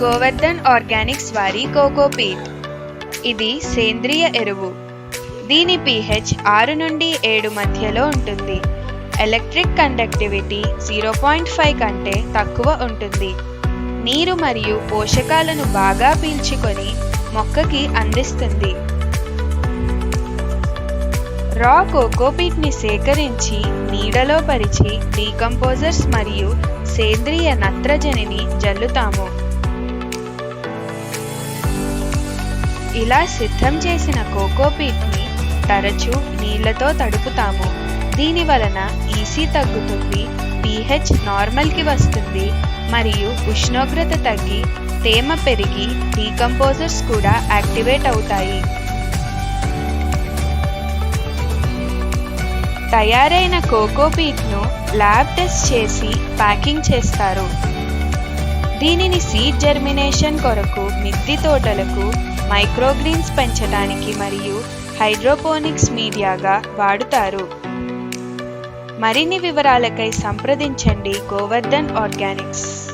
Govardhan Organics వారి cocopeat. ఇది సేంద్రియ ఎరువు. దీని pH 6 నుండి 7 మధ్యలో ఉంటుంది. ఎలక్ట్రిక్ కండక్టివిటీ 0.5 కంటే తక్కువ ఉంటుంది. నీరు మరియు పోషకాలను బాగా పీల్చుకొని మొక్కకి అందిస్తుంది. రా కోకోపీట్ని సేకరించి నీడలో పరిచి డీకంపోజర్స్ మరియు సేంద్రియ నత్రజనిని జల్లుతాము. ఇలా సిద్ధం చేసిన కోకోపీట్ని తరచూ నీళ్లతో తడుపుతాము. దీని వలన ఈసీ తగ్గుతుంది, pH నార్మల్కి వస్తుంది మరియు ఉష్ణోగ్రత తగ్గి తేమ పెరిగి డీకంపోజర్స్ కూడా యాక్టివేట్ అవుతాయి. తయారైన కోకోపీట్ను ల్యాబ్ టెస్ట్ చేసి ప్యాకింగ్ చేస్తారు. దీనిని సీడ్ జర్మినేషన్ కొరకు మిద్దె తోటలకు, మైక్రోగ్రీన్స్ పెంచడానికి మరియు హైడ్రోపోనిక్స్ మీడియాగా వాడుతారు. మరిన్ని వివరాలకై సంప్రదించండి గోవర్ధన్ ఆర్గానిక్స్.